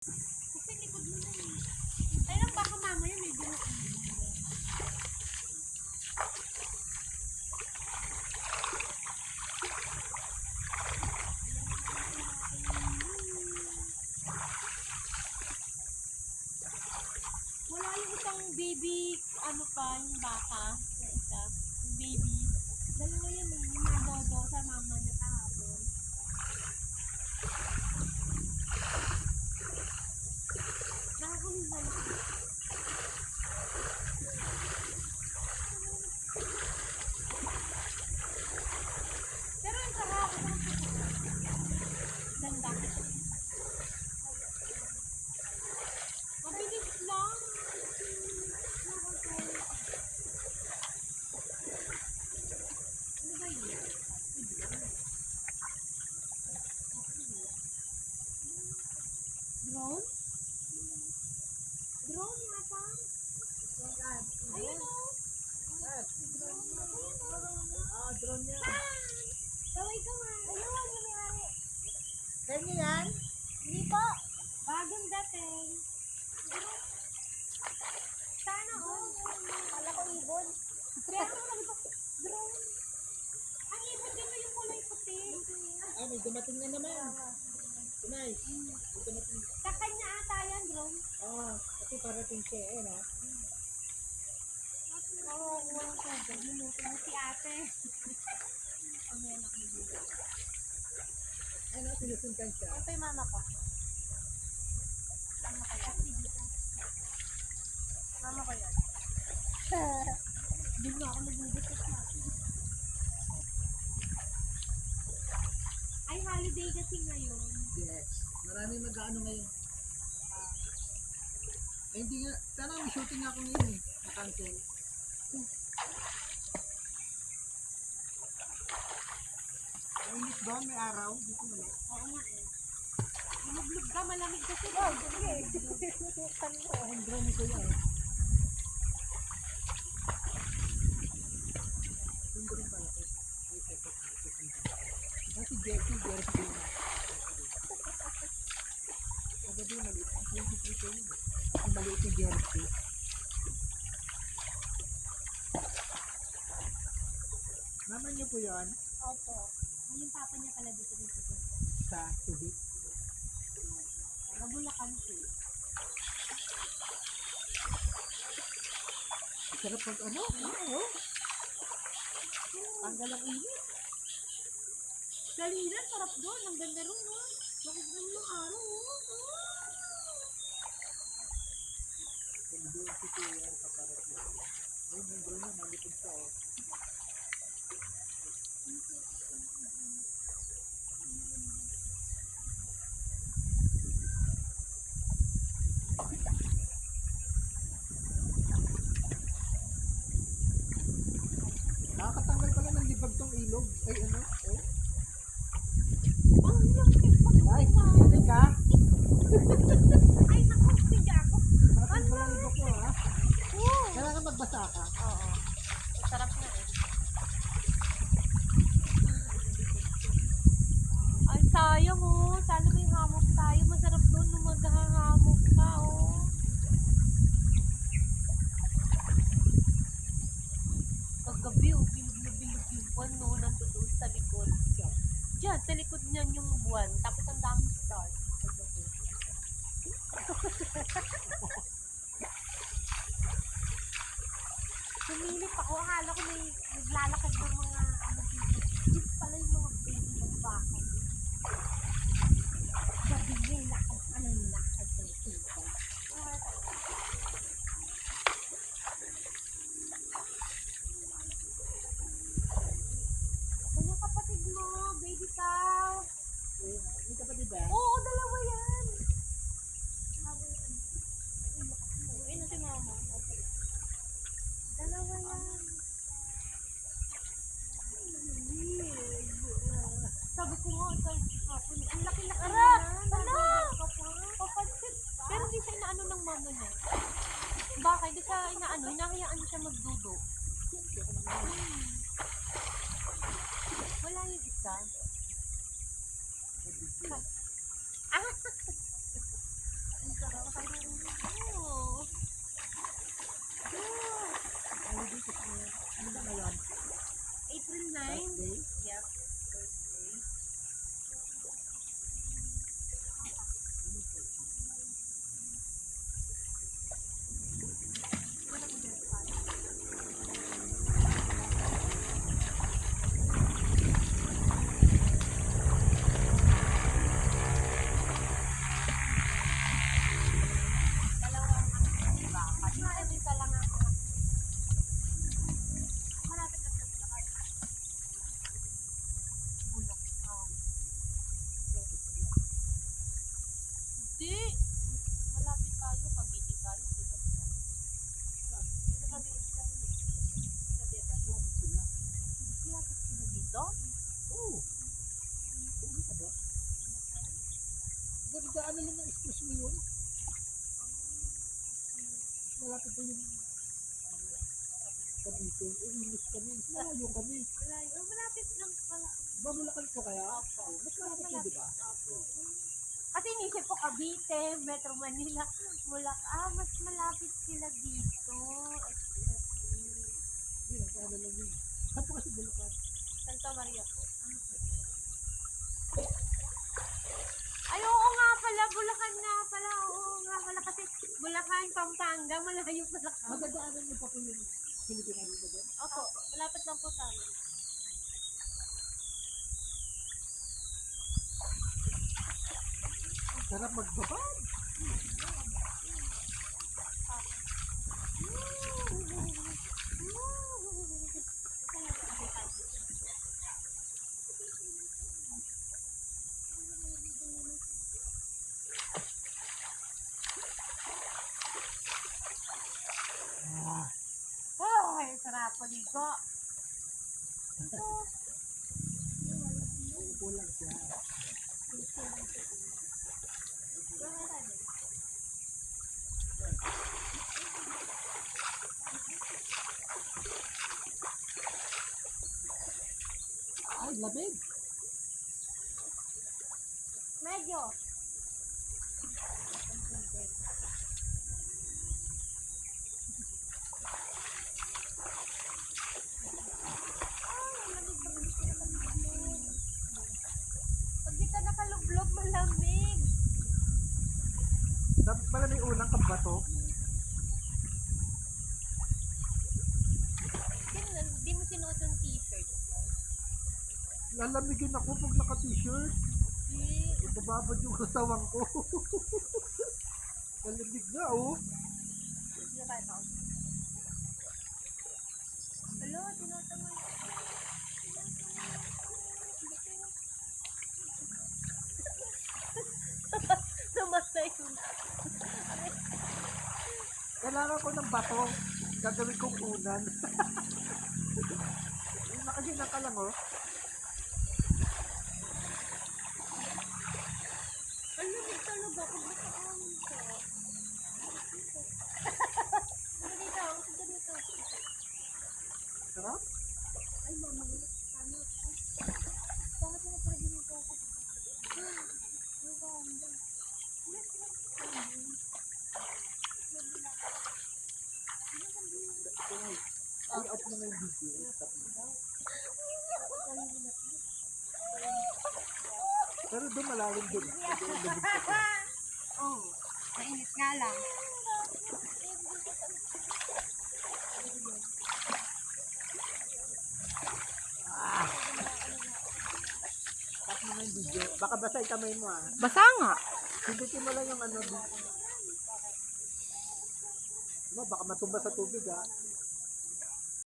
Kasi likod mo na eh. Ay lang baka mamaya may buhok. Wala yung isang baby, ano pa, yung baka. Yung isa, yung baby. Dalawa yan eh, yung nadodo sa mama niya kahapon. Nakakahiga na. Pero yung kahapon, ganda. Mabilis lang. Ano ba yun? Drone? Drone yata? Ayun o. Drone niya. Kaway ka nga. Ayun, yung may-ari. Kanya yan? Hindi po. Bagong dating. Sana all. Kala ko ibon. Kaya ako sabi ko, drone. Ang ibon dito yung kulay puti. Ay, may dumating na naman. Tunay. May dumating. Sa kanya ata yan, drone. Oo, kasi parating siya eh, no? Oo, walang tubig. Minuto mo si ate. Ang anak ni Bulo. Ano, sinusundan siya. Ito yung mama ko. Mama ko yan. Mama ko yan. Hindi nga ako nagbubukas na. Ay, holiday kasi ngayon. Yes. Marami mag-ano ngayon. Hindi nga, sana may shooting ako ngayon eh. Na-cancel. Mainit ba? May araw? Dito mo eh. Oo nga eh. Lumublog ka, malamig kasi. Ang drone ko yan. Hindi rin pala ko. Kasi Jersey na. Kagabi maliit. Ang 23 ko yun. Ang maliit yung Jersey. Mama niyo po yun Opo. Yung papa niya pala dito rin sa sa Subic. Bulacan po. Sarap pag ano? Ano? Tanggal ang init. Galilan, sarap doon. Ang ganda rin, no? Bakit naman ng araw, oh? Doon si Kuya sa parating. Ayun yung drone niya, malipid siya oh. Nakakatanggal pala ng libag tong ilog. Ay ano? Oh. Ang laki pa. Ay, hindi ka? Ay, naku, hindi ako. Bakit pala libag ko ha? Oo. Kailangan magbasa ka. Oo. Sarap na eh. Ay, sayang oh. Sana may hammock tayo. Masarap doon nung maghahamok ka, oh. Kagabi, oh. Bilog na bilog yung buwan, no? Nandoon sa likod. Diyan, sa likod niyan yung buwan. Tapos ang daming stars. Sumilip ako. Akala ko may naglalakad ng mga ano dito. Dito pala yung mga baby ng baka. Sabi niya, lakad ka ng lakad ng tito. Ano kapatid mo? Baby cow? May kapatid ba? Oo, dalawa yan. Ano si mama? Dalawa yan. Sabi ko nga, hapon, ang laki-laki na. Ano? Papansin. Pero hindi siya inaano ng mama niya. Baka hindi siya inaano, hinahayaan siya magdudo. Wala yung isa. Ah! malapit po yung Cavite. Inis kami. Malayo kami. Malayo. Malapit lang pala. Babulakan po kaya? Opo. Mas malapit po, di ba? Opo. Kasi inisip ko Cavite, Metro Manila, mas malapit sila dito. Hindi, ano lang yun. Saan po kasi Bulacan? Santa Maria po. Ay, oo nga pala, Bulacan nga pala, oo nga pala, kasi Bulacan, Pampanga, malayo pala kami. Madadaanan niyo pa po yung Philippine Arena doon? Opo, malapit lang po sa amin. Sarap magbabad. Ay, sarap po dito. Upo lang siya. Ay, labig. Medyo. Pag di ka nakalublog, malamig. Dapat pala may unang kabato. Di mo sinuot yung t-shirt. Lalamigin ako pag naka-t-shirt. Ibababad yung kasawang ko. Lalamig na, oh. Hello, tinataman. Namatay ko na. Kailangan ko ng bato. Gagawin kong unan. Nakagina ka lang, oh. Ang lamig talaga kung nakaamin ko. Dito, dito. Sarap? Ay, mama, ano? Bakit mo pa rin ito ako? Ay, ganda. Ay, out mo na yung video. Pero doon malalim doon. Oh, mainit nga lang. Tap mo na yung video. Baka basa yung kamay mo, ah. Basa nga. Pindutin mo lang yung ano. Baka matumba sa tubig, ah.